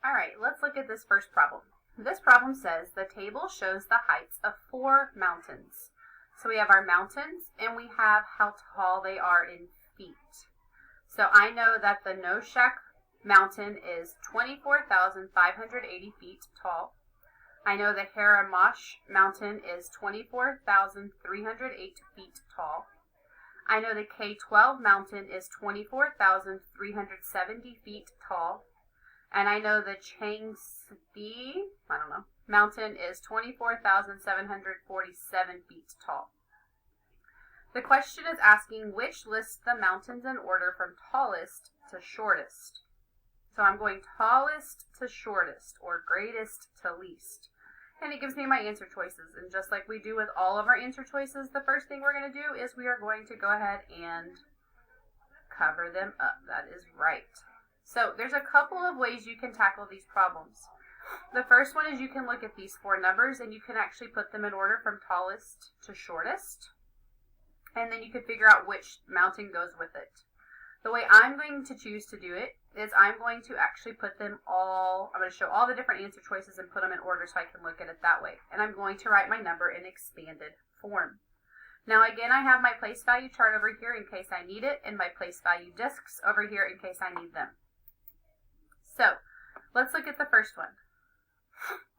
All right, let's look at this first problem. This problem says the table shows the heights of 4 mountains. So we have our mountains and we have how tall they are in feet. So I know that the Noshak mountain is 24,580 feet tall. I know the Haramash mountain is 24,308 feet tall. I know the K12 mountain is 24,370 feet tall. And I know the Changsdi, mountain is 24,747 feet tall. The question is asking which lists the mountains in order from tallest to shortest. So I'm going tallest to shortest, or greatest to least. And it gives me my answer choices. And just like we do with all of our answer choices, the first thing we're going to do is we are going to go ahead and cover them up. That is right. So there's a couple of ways you can tackle these problems. The first one is you can look at these 4 numbers and you can actually put them in order from tallest to shortest. And then you can figure out which mountain goes with it. The way I'm going to choose to do it is I'm going to actually put them all, I'm going to show all the different answer choices and put them in order so I can look at it that way. And I'm going to write my number in expanded form. Now again, I have my place value chart over here in case I need it, and my place value discs over here in case I need them. So let's look at the first one.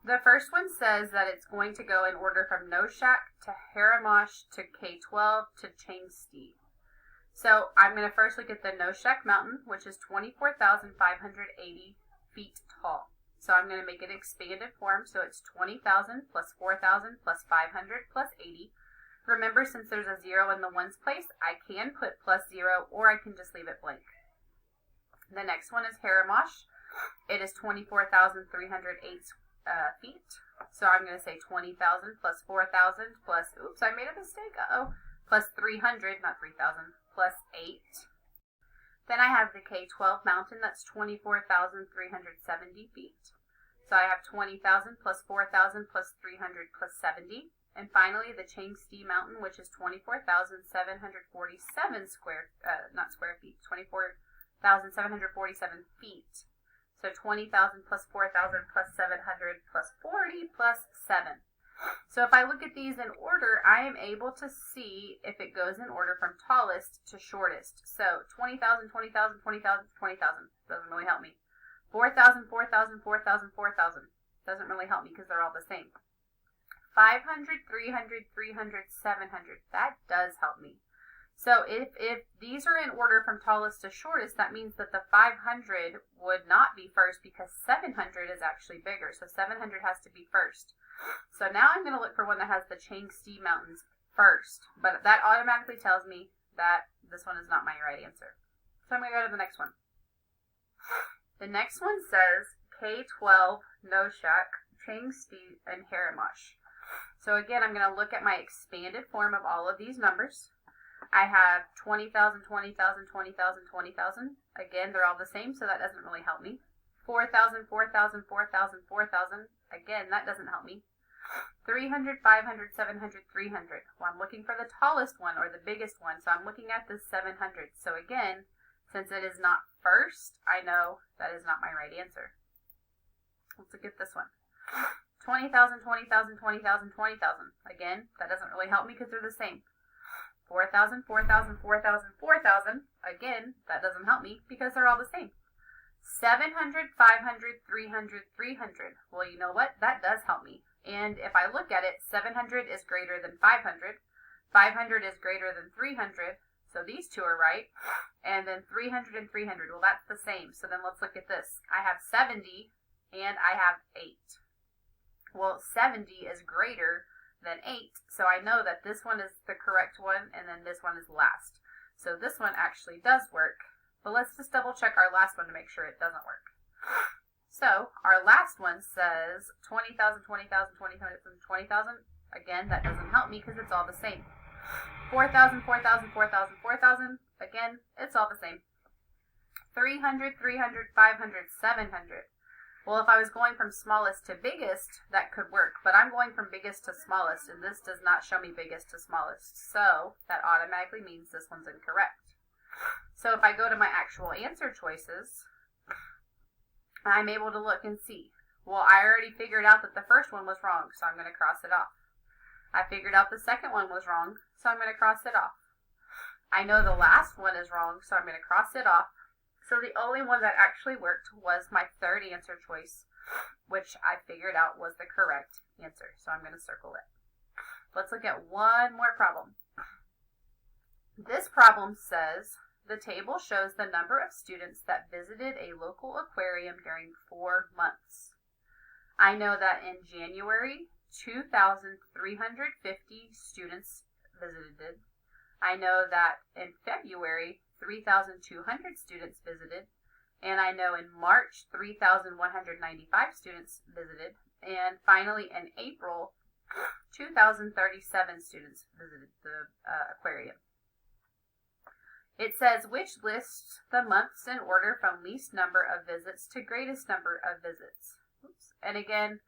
The first one says that it's going to go in order from Noshak to Haramash to K12 to Changsdi. So I'm going to first look at the Noshak mountain, which is 24,580 feet tall. So I'm going to make it expanded form, so it's 20,000 plus 4,000 plus 500 plus 80. Remember, since there's a 0 in the ones place, I can put plus 0 or I can just leave it blank. The next one is Haramash. It is 24,308 feet. So I'm going to say 20,000 plus 4,000 plus, oops, I made a mistake, plus 300, not 3,000, plus 8. Then I have the K12 mountain, that's 24,370 feet. So I have 20,000 plus 4,000 plus 300 plus 70. And finally, the Changsdi mountain, which is 24,747 24,747 feet. So 20,000 plus 4,000 plus 700 plus 40 plus 7. So if I look at these in order, I am able to see if it goes in order from tallest to shortest. So 20,000, 20,000, 20,000, 20,000. Doesn't really help me. 4,000, 4,000, 4,000, 4,000. Doesn't really help me because they're all the same. 500, 300, 300, 700. That does help me. So if these are in order from tallest to shortest, that means that the 500 would not be first because 700 is actually bigger. So 700 has to be first. So now I'm going to look for one that has the Changsdi mountains first. But that automatically tells me that this one is not my right answer. So I'm going to go to the next one. The next one says K12, Noshak, Changsdi, and Haramash. So again, I'm going to look at my expanded form of all of these numbers. I have 20,000, 20,000, 20,000, 20,000. Again, they're all the same, so that doesn't really help me. 4,000, 4,000, 4,000, 4,000. Again, that doesn't help me. 300, 500, 700, 300. Well, I'm looking for the tallest one or the biggest one, so I'm looking at this 700. So again, since it is not first, I know that is not my right answer. Let's look at this one. 20,000, 20,000, 20,000, 20,000. Again, that doesn't really help me because they're the same. 4,000, 4,000, 4,000, 4,000. Again, that doesn't help me because they're all the same. 700, 500, 300, 300. Well, you know what? That does help me. And if I look at it, 700 is greater than 500. 500 is greater than 300. So these two are right. And then 300 and 300. Well, that's the same. So then let's look at this. I have 70 and I have 8. Well, 70 is greater than 8. So I know that this one is the correct one and then this one is last. So this one actually does work. But let's just double check our last one to make sure it doesn't work. So our last one says 20,000, 20,000, 20,000, 20,000. Again, that doesn't help me because it's all the same. 4,000, 4,000, 4,000, 4,000. Again, it's all the same. 300, 300, 500, 700. Well, if I was going from smallest to biggest, that could work. But I'm going from biggest to smallest, and this does not show me biggest to smallest. So that automatically means this one's incorrect. So if I go to my actual answer choices, I'm able to look and see. Well, I already figured out that the first one was wrong, so I'm going to cross it off. I figured out the second one was wrong, so I'm going to cross it off. I know the last one is wrong, so I'm going to cross it off. So the only one that actually worked was my third answer choice, which I figured out was the correct answer. So I'm going to circle it. Let's look at one more problem. This problem says the table shows the number of students that visited a local aquarium during 4 months. I know that in January, 2,350 students visited. I know that in February, 3,200 students visited. And I know in March, 3,195 students visited. And finally, in April, 2,037 students visited the aquarium. It says, which lists the months in order from least number of visits to greatest number of visits. Oops. And again,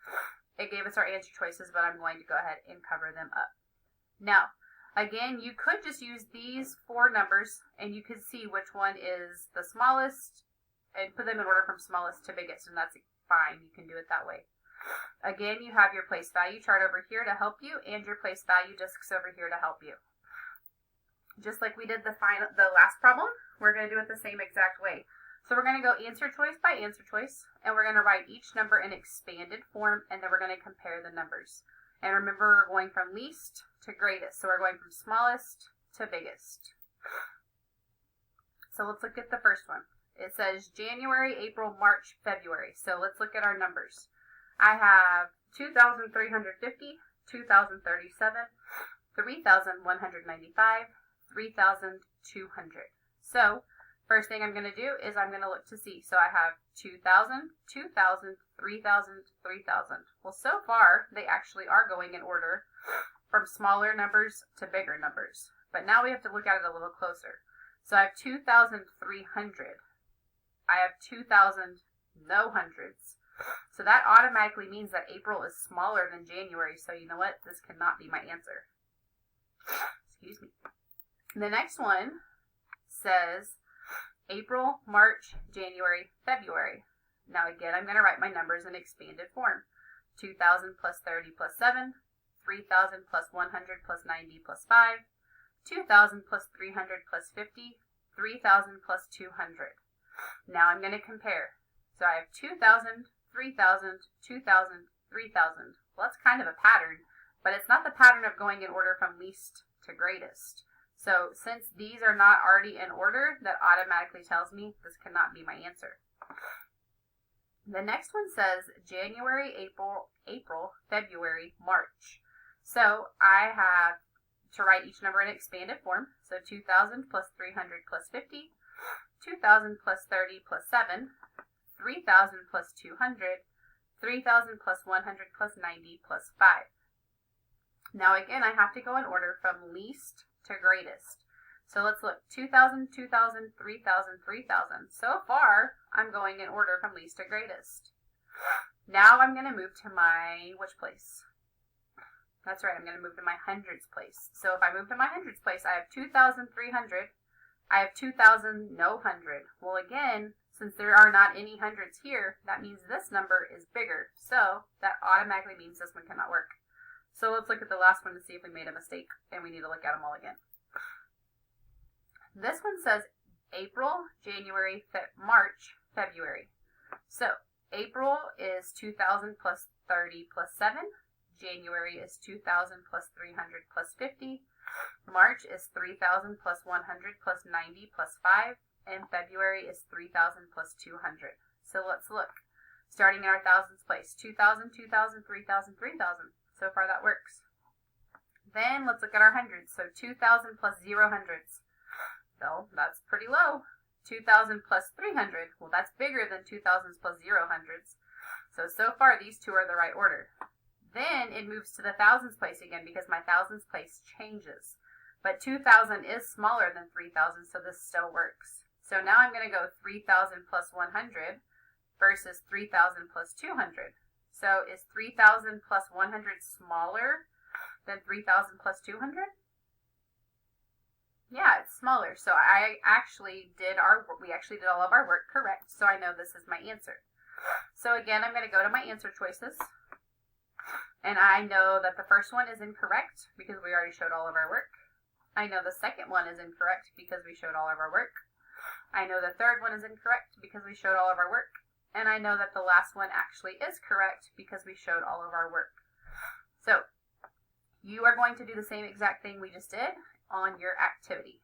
it gave us our answer choices, but I'm going to go ahead and cover them up. Now, again, you could just use these 4 numbers, and you could see which one is the smallest, and put them in order from smallest to biggest, and that's fine. You can do it that way. Again, you have your place value chart over here to help you, and your place value discs over here to help you. Just like we did the last problem, we're going to do it the same exact way. So we're going to go answer choice by answer choice, and we're going to write each number in expanded form, and then we're going to compare the numbers. And remember, we're going from least to greatest. So we're going from smallest to biggest. So let's look at the first one. It says January, April, March, February. So let's look at our numbers. I have 2,350, 2,037, 3,195, 3,200. So first thing I'm going to do is I'm going to look to see. So I have 2,000, 2,000, 3,000, 3,000. Well, so far, they actually are going in order from smaller numbers to bigger numbers. But now we have to look at it a little closer. So I have 2,300. I have 2,000 no hundreds. So that automatically means that April is smaller than January. So you know what? This cannot be my answer. Excuse me. The next one says April, March, January, February. Now again, I'm going to write my numbers in expanded form. 2,000 plus 30 plus 7, 3,000 plus 100 plus 90 plus 5, 2,000 plus 300 plus 50, 3,000 plus 200. Now I'm going to compare. So I have 2,000, 3,000, 2,000, 3,000. Well, that's kind of a pattern, but it's not the pattern of going in order from least to greatest. So since these are not already in order, that automatically tells me this cannot be my answer. The next one says January, April, February, March. So I have to write each number in expanded form. So 2,000 plus 300 plus 50, 2,000 plus 30 plus 7, 3,000 plus 200, 3,000 plus 100 plus 90 plus 5. Now again, I have to go in order from least to greatest. So let's look. 2,000, 2,000, 3,000, 3,000. So far, I'm going in order from least to greatest. Now I'm going to move to my, which place? That's right, I'm going to move to my hundreds place. So if I move to my hundreds place, I have 2,300. I have 2,000 no hundred. Well, again, since there are not any hundreds here, that means this number is bigger. So that automatically means this one cannot work. So let's look at the last one to see if we made a mistake, and we need to look at them all again. This one says April, January, March, February. So April is 2,000 plus 30 plus 7. January is 2,000 plus 300 plus 50. March is 3,000 plus 100 plus 90 plus 5. And February is 3,000 plus 200. So let's look. Starting in our thousands place. 2,000, 2,000, 3,000, 3,000. So far that works. Then let's look at our hundreds. So 2,000 plus 0 hundreds. So that's pretty low. 2,000 plus 300. Well, that's bigger than 2,000 plus 0 hundreds. So far these two are the right order. Then it moves to the thousands place again because my thousands place changes. But 2,000 is smaller than 3,000, so this still works. So now I'm going to go 3,000 plus 100 versus 3,000 plus 200. So is 3,000 plus 100 smaller than 3,000 plus 200? Yeah, it's smaller. So we actually did all of our work correct. So I know this is my answer. So again, I'm going to go to my answer choices. And I know that the first one is incorrect because we already showed all of our work. I know the second one is incorrect because we showed all of our work. I know the third one is incorrect because we showed all of our work. And I know that the last one actually is correct because we showed all of our work. So you are going to do the same exact thing we just did on your activity.